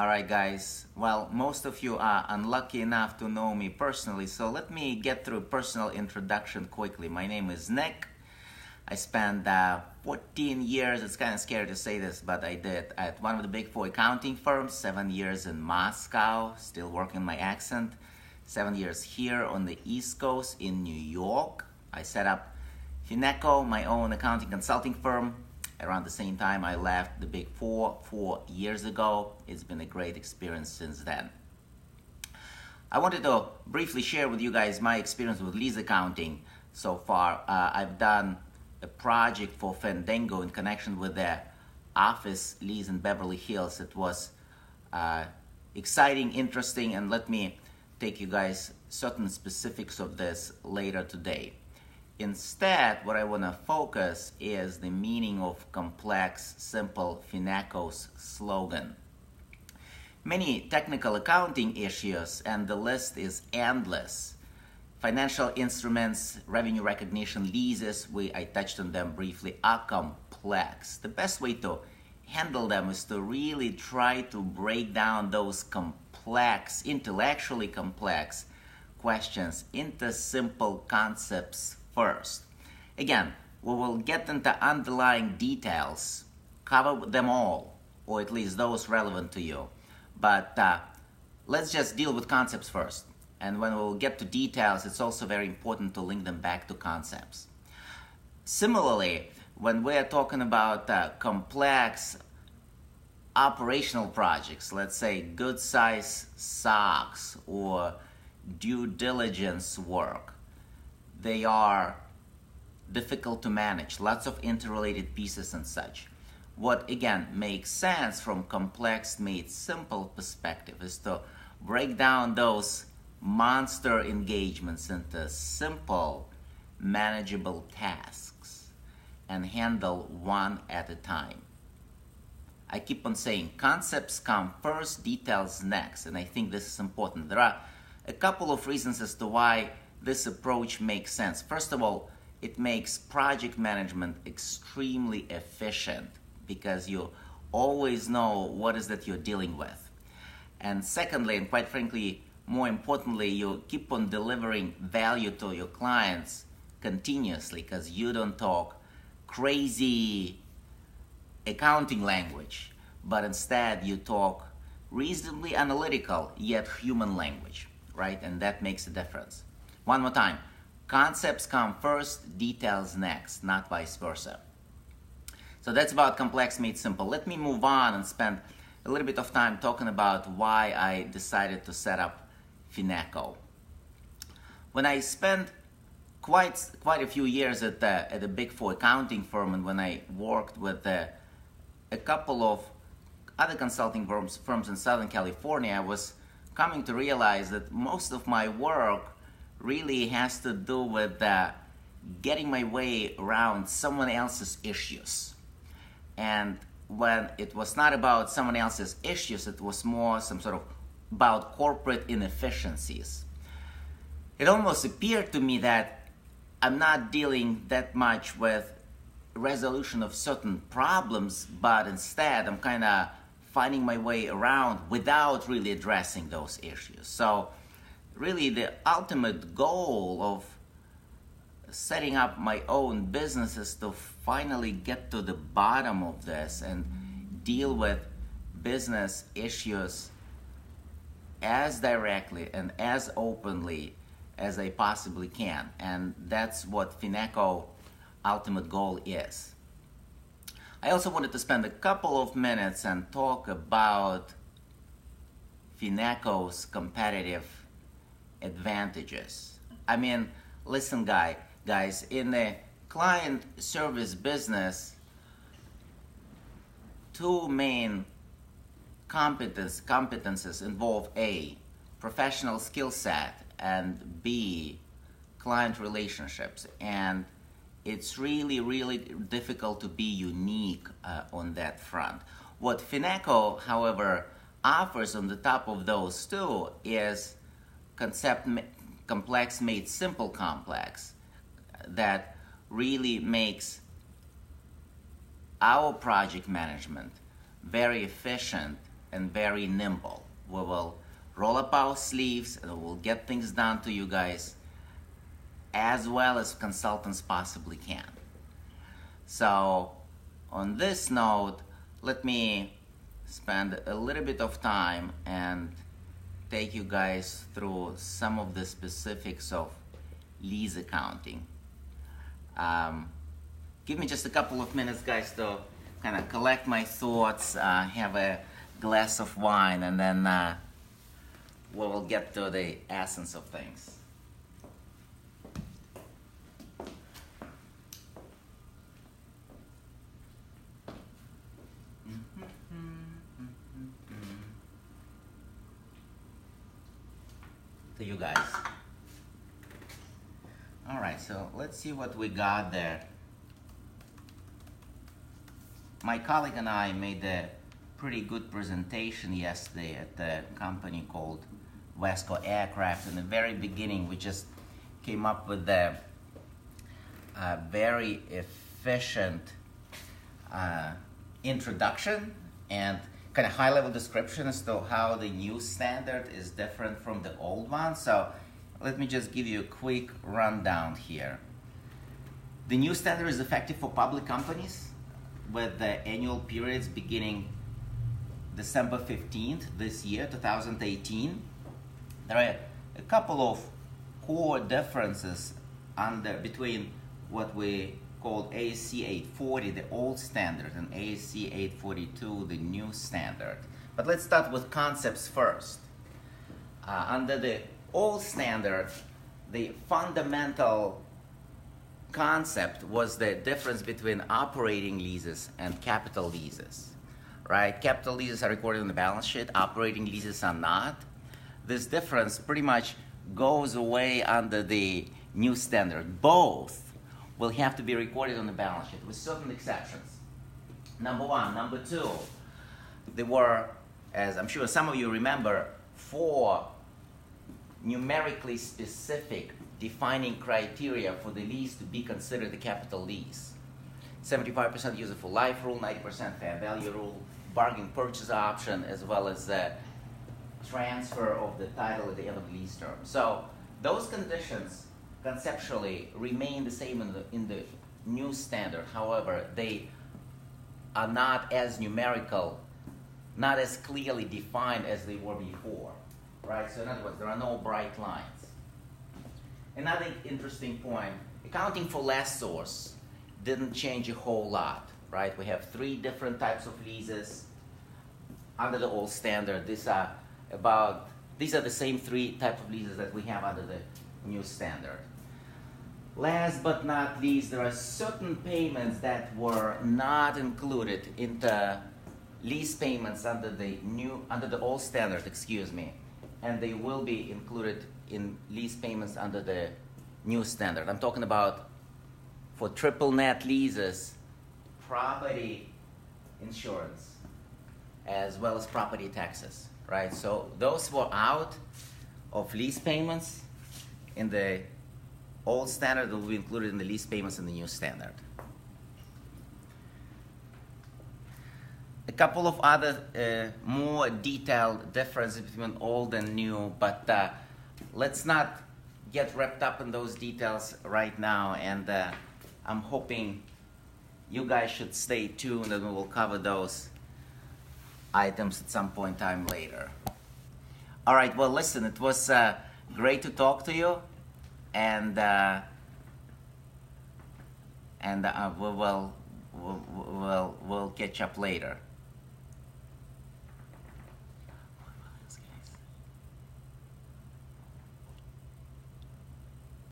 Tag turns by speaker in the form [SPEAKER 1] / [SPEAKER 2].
[SPEAKER 1] Alright guys, well, most of you are unlucky enough to know me personally, so let me get through a personal introduction quickly. My name is Nick. I spent 14 years, it's kind of scary to say this, but I did, at one of the big four accounting firms, 7 years in Moscow, still working my accent, 7 years here on the East Coast in New York. I set up FinAcco, my own accounting consulting firm. Around the same time I left the big four 4 years ago. It's been a great experience since then. I wanted to briefly share with you guys my experience with lease accounting so far. I've done a project for Fandango in connection with their office lease in Beverly Hills. It was exciting, interesting, and let me take you guys certain specifics of this later today. Instead, what I want to focus is the meaning of complex, simple FinAcco's slogan. Many technical accounting issues, and the list is endless. Financial instruments, revenue recognition, leases, I touched on them briefly, are complex. The best way to handle them is to really try to break down those complex, intellectually complex questions into simple concepts first. Again, we will get into underlying details, cover them all, or at least those relevant to you. But let's just deal with concepts first. And when we'll get to details, it's also very important to link them back to concepts. Similarly, when we're talking about complex operational projects, let's say good size SOX or due diligence work, they are difficult to manage, lots of interrelated pieces and such. What again makes sense from complex made simple perspective is to break down those monster engagements into simple, manageable tasks and handle one at a time. I keep on saying concepts come first, details next, and I think this is important. There are a couple of reasons as to why this approach makes sense. First of all, it makes project management extremely efficient because you always know what is that you're dealing with. And secondly, and quite frankly, more importantly, you keep on delivering value to your clients continuously because you don't talk crazy accounting language, but instead you talk reasonably analytical yet human language, right? And that makes a difference. One more time, concepts come first, details next, not vice versa. So that's about complex made simple. Let me move on and spend a little bit of time talking about why I decided to set up FinAcco. When I spent quite a few years at a big four accounting firm, and when I worked with a couple of other consulting firms in Southern California, I was coming to realize that most of my work really has to do with getting my way around someone else's issues. And when it was not about someone else's issues, it was more some sort of about corporate inefficiencies. It almost appeared to me that I'm not dealing that much with resolution of certain problems, but instead I'm kind of finding my way around without really addressing those issues. So really the ultimate goal of setting up my own business is to finally get to the bottom of this and deal with business issues as directly and as openly as I possibly can. And that's what FinAcco ultimate goal is. I also wanted to spend a couple of minutes and talk about FinAcco's competitive advantages. I mean, listen guys, in the client service business, two main competences involve A, professional skill set, and B, client relationships. And it's really difficult to be unique on that front. What FinAcco, however, offers on the top of those two is complex made simple complex that really makes our project management very efficient and very nimble. We will roll up our sleeves and we'll get things done to you guys as well as consultants possibly can. So on this note, let me spend a little bit of time and take you guys through some of the specifics of lease accounting. Give me just a couple of minutes, guys, to kind of collect my thoughts, have a glass of wine, and then we'll get to the essence of things. To you guys. All right, so let's see what we got there. My colleague and I made a pretty good presentation yesterday at a company called Wesco Aircraft. In the very beginning, we just came up with a very efficient introduction and kind of high-level description as to how the new standard is different from the old one. So let me just give you a quick rundown here. The new standard is effective for public companies with the annual periods beginning December 15th this year, 2018. There are a couple of core differences between what we called ASC 840, the old standard, and ASC 842, the new standard. But let's start with concepts first. Under the old standard, the fundamental concept was the difference between operating leases and capital leases, right? Capital leases are recorded on the balance sheet, operating leases are not. This difference pretty much goes away under the new standard. Both will have to be recorded on the balance sheet with certain exceptions. Number one. Number two, there were, as I'm sure some of you remember, 4 numerically specific defining criteria for the lease to be considered a capital lease. 75% useful life rule, 90% fair value rule, bargain purchase option, as well as the transfer of the title at the end of the lease term. So those conditions conceptually remain the same in the new standard. However, they are not as numerical, not as clearly defined as they were before, right? So in other words, there are no bright lines. Another interesting point, accounting for lessors didn't change a whole lot, right? We have 3 different types of leases under the old standard. These are the same 3 types of leases that we have under the new standard. Last but not least, there are certain payments that were not included in the lease payments under the old standard, and they will be included in lease payments under the new standard. I'm talking about, for triple net leases, property insurance as well as property taxes, right? So those were out of lease payments in the old standard, will be included in the lease payments in the new standard. A couple of other more detailed differences between old and new, but let's not get wrapped up in those details right now, and I'm hoping you guys should stay tuned and we will cover those items at some point in time later. All right, well, listen, it was great to talk to you, and we'll catch up later.